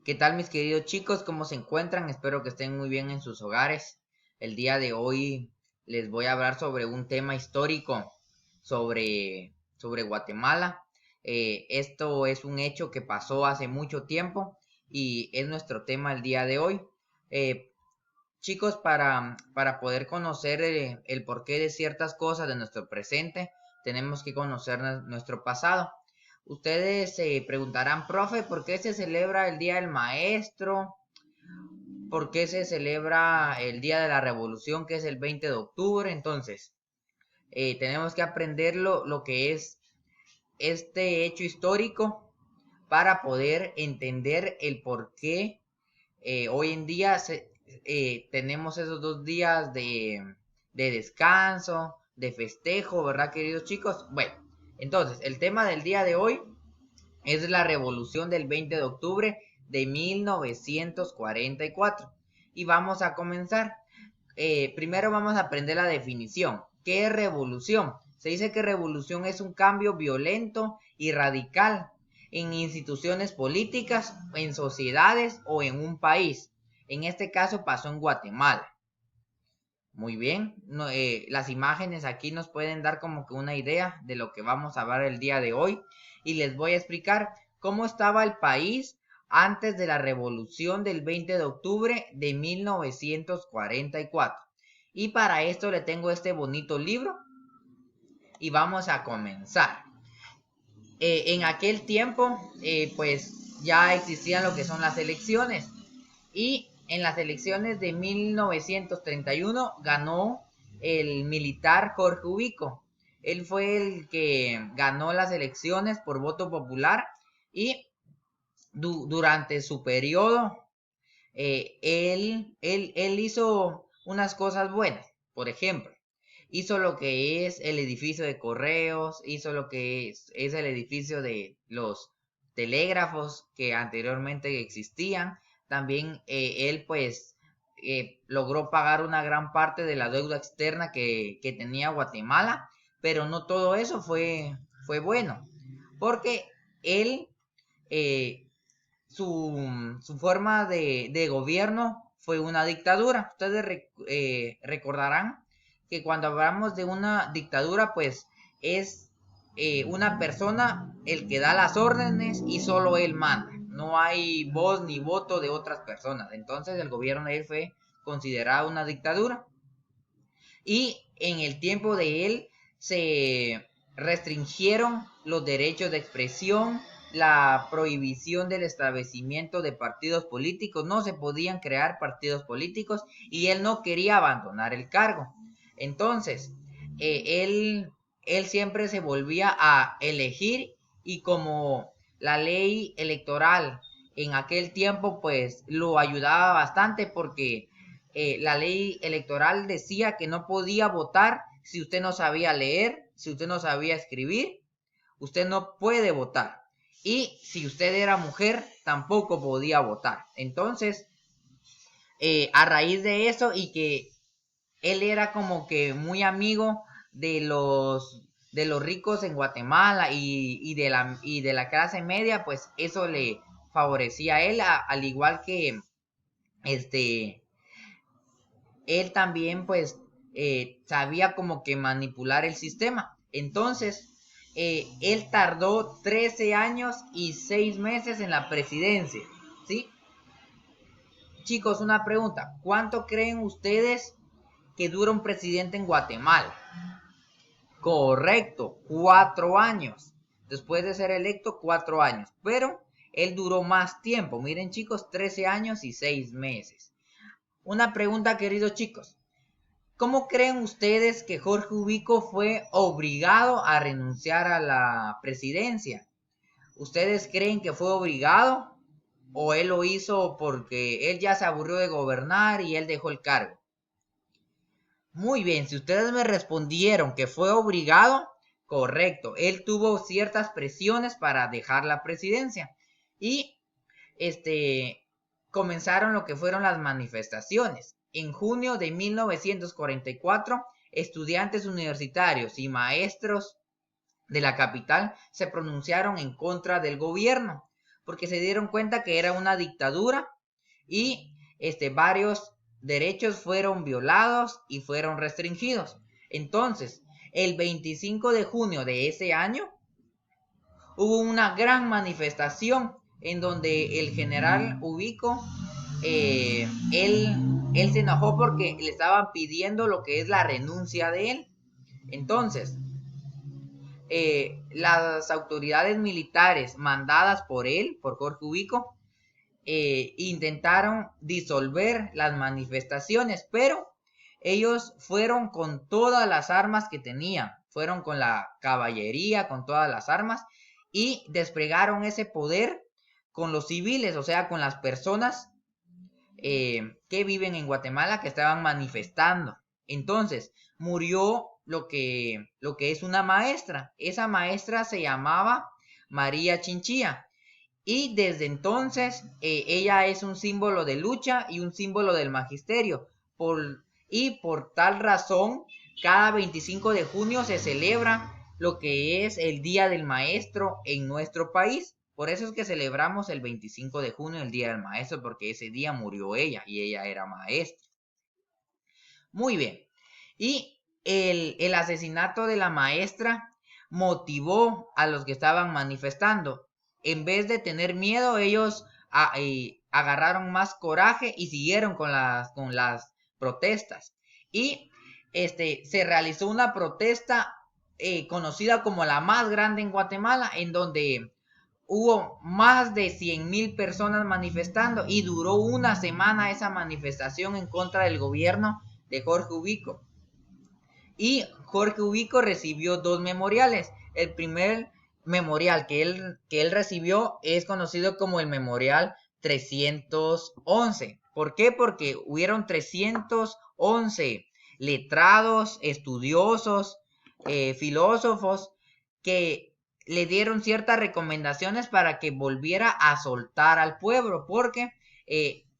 ¿Qué tal, mis queridos chicos? ¿Cómo se encuentran? Espero que estén muy bien en sus hogares. El día de hoy les voy a hablar sobre un tema histórico sobre Guatemala. Esto es un hecho que pasó hace mucho tiempo y es nuestro tema el día de hoy. Eh, Chicos, para poder conocer el porqué de ciertas cosas de nuestro presente, tenemos que conocer nuestro pasado. Ustedes se preguntarán, profe, ¿por qué se celebra el Día del Maestro? ¿Por qué se celebra el Día de la Revolución, que es el 20 de octubre? Entonces, tenemos que aprender lo que es este hecho histórico para poder entender el por qué hoy en día tenemos esos 2 días de descanso, de festejo, ¿verdad, queridos chicos? Bueno, entonces, el tema del día de hoy es la revolución del 20 de octubre de 1944. Y vamos a comenzar. Primero vamos a aprender la definición. ¿Qué es revolución? Se dice que revolución es un cambio violento y radical en instituciones políticas, en sociedades o en un país. En este caso pasó en Guatemala. Muy bien, las imágenes aquí nos pueden dar como que una idea de lo que vamos a ver el día de hoy y les voy a explicar cómo estaba el país antes de la revolución del 20 de octubre de 1944. Y para esto le tengo este bonito libro y vamos a comenzar. En aquel tiempo, pues ya existían lo que son las elecciones y en las elecciones de 1931 ganó el militar Jorge Ubico. Él fue el que ganó las elecciones por voto popular y durante su periodo él hizo unas cosas buenas. Por ejemplo, hizo lo que es el edificio de correos, hizo lo que es el edificio de los telégrafos que anteriormente existían. También él pues logró pagar una gran parte de la deuda externa que tenía Guatemala, pero no todo eso fue bueno, porque él eh, su forma de gobierno fue una dictadura. Ustedes recordarán que cuando hablamos de una dictadura, pues es una persona el que da las órdenes y solo él manda. No hay voz ni voto de otras personas. Entonces el gobierno de él fue considerado una dictadura. Y en el tiempo de él se restringieron los derechos de expresión, la prohibición del establecimiento de partidos políticos, no se podían crear partidos políticos y él no quería abandonar el cargo. Entonces, él siempre se volvía a elegir y como la ley electoral en aquel tiempo pues lo ayudaba bastante porque la ley electoral decía que no podía votar si usted no sabía leer, si usted no sabía escribir, usted no puede votar. Y si usted era mujer, tampoco podía votar. Entonces, a raíz de eso y que él era como que muy amigo de los ricos en Guatemala y de la clase media, pues eso le favorecía a él, al igual que este él también pues sabía como que manipular el sistema. Entonces, él tardó 13 años y 6 meses en la presidencia, ¿sí? Chicos, una pregunta. ¿Cuánto creen ustedes que dura un presidente en Guatemala? Correcto, 4 años. Después de ser electo, 4 años. Pero él duró más tiempo. Miren, chicos, 13 años y 6 meses. Una pregunta, queridos chicos. ¿Cómo creen ustedes que Jorge Ubico fue obligado a renunciar a la presidencia? ¿Ustedes creen que fue obligado o él lo hizo porque él ya se aburrió de gobernar y él dejó el cargo? Muy bien, si ustedes me respondieron que fue obligado, correcto. Él tuvo ciertas presiones para dejar la presidencia y comenzaron lo que fueron las manifestaciones. En junio de 1944, estudiantes universitarios y maestros de la capital se pronunciaron en contra del gobierno, porque se dieron cuenta que era una dictadura y varios derechos fueron violados y fueron restringidos. Entonces, el 25 de junio de ese año hubo una gran manifestación en donde el general Ubico, él se enojó porque le estaban pidiendo lo que es la renuncia de él. Entonces, las autoridades militares mandadas por él, por Jorge Ubico, intentaron disolver las manifestaciones, pero ellos fueron con todas las armas que tenían, fueron con la caballería, con todas las armas, y desplegaron ese poder con los civiles, o sea, con las personas que viven en Guatemala que estaban manifestando. Entonces, murió lo que es una maestra. Esa maestra se llamaba María Chinchilla. Y desde entonces ella es un símbolo de lucha y un símbolo del magisterio. Y por tal razón, cada 25 de junio se celebra lo que es el Día del Maestro en nuestro país. Por eso es que celebramos el 25 de junio el Día del Maestro, porque ese día murió ella y ella era maestra. Muy bien. Y el asesinato de la maestra motivó a los que estaban manifestando. En vez de tener miedo, ellos agarraron más coraje y siguieron con las protestas. Y se realizó una protesta conocida como la más grande en Guatemala, en donde hubo más de 100,000 personas manifestando y duró una semana esa manifestación en contra del gobierno de Jorge Ubico. Y Jorge Ubico recibió 2 memoriales. El primer memorial que él recibió es conocido como el memorial 311. ¿Por qué? Porque hubieron 311 letrados, estudiosos, filósofos que le dieron ciertas recomendaciones para que volviera a soltar al pueblo, porque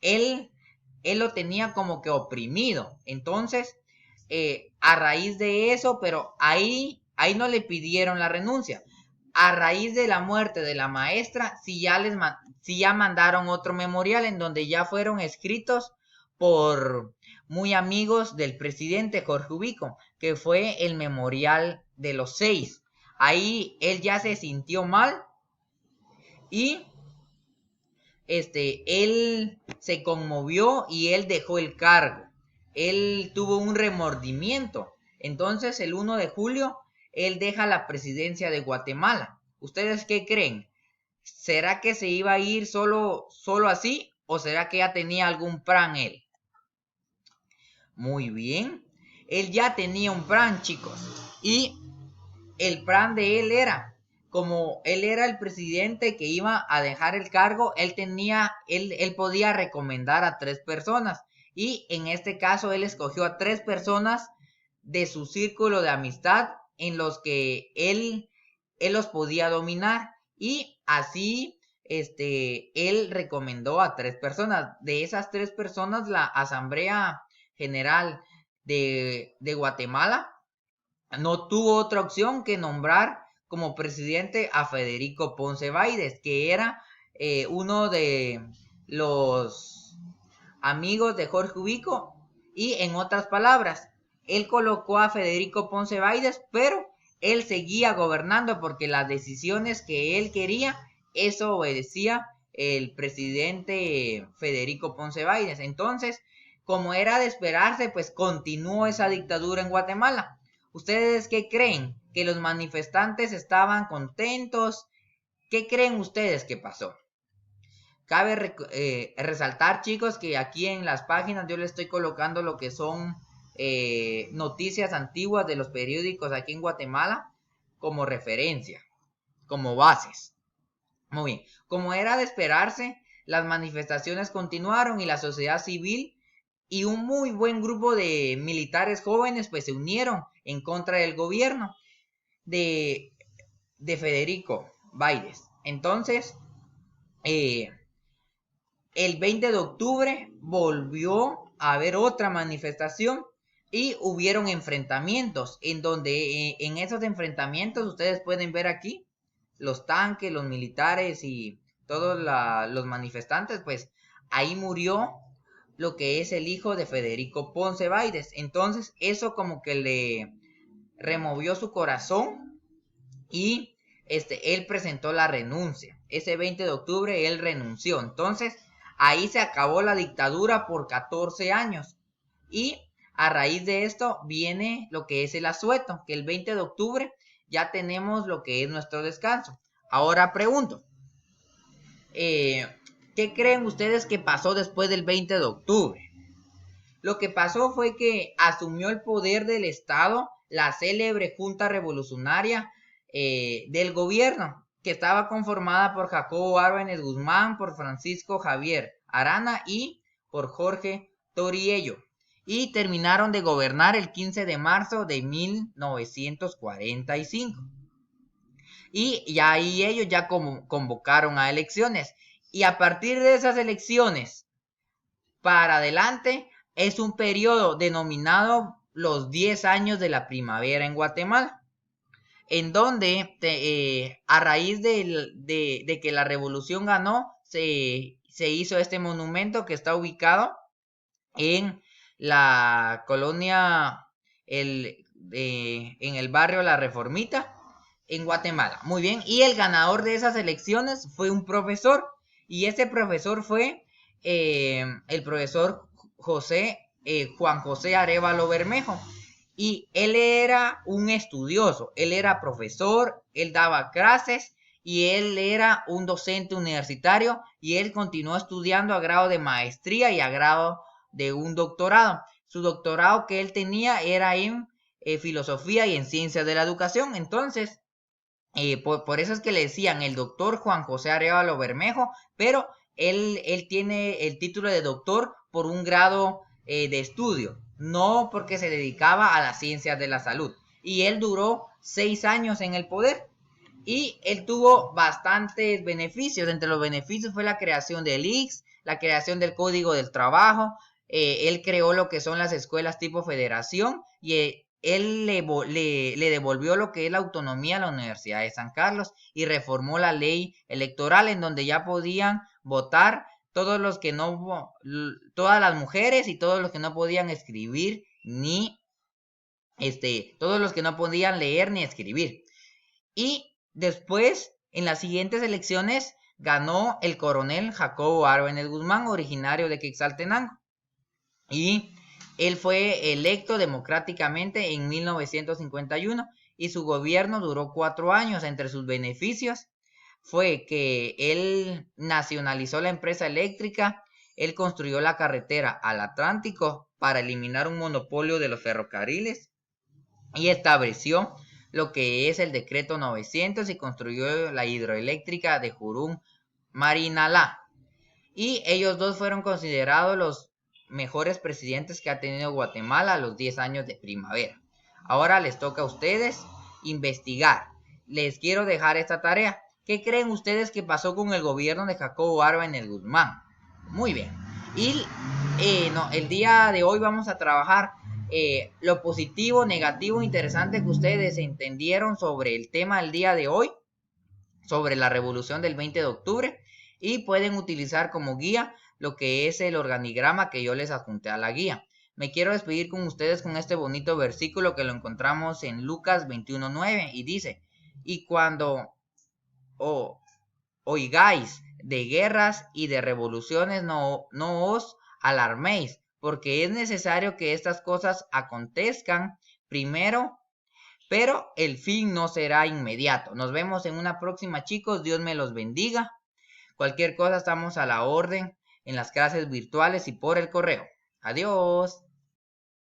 él lo tenía como que oprimido. Entonces, a raíz de eso, pero ahí no le pidieron la renuncia. A raíz de la muerte de la maestra, sí ya mandaron otro memorial en donde ya fueron escritos por muy amigos del presidente Jorge Ubico, que fue el memorial de los 6. Ahí él ya se sintió mal y él se conmovió y él dejó el cargo. Él tuvo un remordimiento. Entonces, el 1 de julio, él deja la presidencia de Guatemala. ¿Ustedes qué creen? ¿Será que se iba a ir solo así? ¿O será que ya tenía algún plan él? Muy bien. Él ya tenía un plan, chicos. Y el plan de él era, como él era el presidente que iba a dejar el cargo, él podía recomendar a 3 personas. Y en este caso él escogió a 3 personas de su círculo de amistad en los que él los podía dominar. Y así él recomendó a 3 personas. De esas 3 personas, la Asamblea General de Guatemala no tuvo otra opción que nombrar como presidente a Federico Ponce Báidez, que era uno de los amigos de Jorge Ubico. Y en otras palabras, él colocó a Federico Ponce Báidez, pero él seguía gobernando porque las decisiones que él quería, eso obedecía el presidente Federico Ponce Báidez. Entonces, como era de esperarse, pues continuó esa dictadura en Guatemala. ¿Ustedes qué creen? ¿Que los manifestantes estaban contentos? ¿Qué creen ustedes que pasó? Cabe resaltar, chicos, que aquí en las páginas yo les estoy colocando lo que son noticias antiguas de los periódicos aquí en Guatemala como referencia, como bases. Muy bien. Como era de esperarse, las manifestaciones continuaron y la sociedad civil y un muy buen grupo de militares jóvenes pues se unieron en contra del gobierno de Federico Báidez. Entonces, el 20 de octubre volvió a haber otra manifestación y hubieron enfrentamientos en donde en esos enfrentamientos ustedes pueden ver aquí los tanques, los militares y los manifestantes, pues ahí murió lo que es el hijo de Federico Ponce Baides. Entonces eso como que le removió su corazón y él presentó la renuncia. Ese 20 de octubre él renunció. Entonces ahí se acabó la dictadura por 14 años. Y a raíz de esto viene lo que es el asueto, que el 20 de octubre ya tenemos lo que es nuestro descanso. Ahora pregunto, ¿qué creen ustedes que pasó después del 20 de octubre? Lo que pasó fue que asumió el poder del Estado la célebre Junta Revolucionaria del gobierno, que estaba conformada por Jacobo Arbenez Guzmán, por Francisco Javier Arana y por Jorge Toriello. Y terminaron de gobernar el 15 de marzo de 1945. Y ya ahí ellos ya convocaron a elecciones. Y a partir de esas elecciones para adelante es un periodo denominado los 10 años de la primavera en Guatemala, en donde a raíz de que la revolución ganó, se hizo este monumento que está ubicado en la colonia, en el barrio La Reformita, en Guatemala. Muy bien, y el ganador de esas elecciones fue un profesor, y ese profesor fue el profesor Juan José Arévalo Bermejo. Y él era un estudioso, él era profesor, él daba clases y él era un docente universitario y él continuó estudiando a grado de maestría y a grado de un doctorado. Su doctorado que él tenía era en filosofía y en ciencias de la educación. Entonces, por eso es que le decían el doctor Juan José Arévalo Bermejo, pero él tiene el título de doctor por un grado de estudio, no porque se dedicaba a las ciencias de la salud. Y él duró 6 años en el poder y él tuvo bastantes beneficios. Entre los beneficios fue la creación del ICS, la creación del Código del Trabajo. Él creó lo que son las escuelas tipo federación y él le devolvió lo que es la autonomía a la Universidad de San Carlos y reformó la ley electoral en donde ya podían votar todos los que no, todas las mujeres y todos los que no podían escribir ni, todos los que no podían leer ni escribir. Y después, en las siguientes elecciones, ganó el coronel Jacobo Arbenez Guzmán, originario de Quetzaltenango. Y él fue electo democráticamente en 1951 y su gobierno duró 4 años. Entre sus beneficios fue que él nacionalizó la empresa eléctrica, él construyó la carretera al Atlántico para eliminar un monopolio de los ferrocarriles y estableció lo que es el decreto 900 y construyó la hidroeléctrica de Jurum Marinalá. Y ellos dos fueron considerados los mejores presidentes que ha tenido Guatemala a los 10 años de primavera. Ahora les toca a ustedes investigar. Les quiero dejar esta tarea. ¿Qué creen ustedes que pasó con el gobierno de Jacobo Arbenez Guzmán? Muy bien. Y el día de hoy vamos a trabajar lo positivo, negativo, interesante que ustedes entendieron sobre el tema del día de hoy, sobre la revolución del 20 de octubre, y pueden utilizar como guía lo que es el organigrama que yo les adjunté a la guía. Me quiero despedir con ustedes con este bonito versículo que lo encontramos en Lucas 21:9 y dice: y cuando oigáis de guerras y de revoluciones, no os alarméis, porque es necesario que estas cosas acontezcan primero, pero el fin no será inmediato. Nos vemos en una próxima, chicos. Dios me los bendiga. Cualquier cosa estamos a la orden en las clases virtuales y por el correo. Adiós.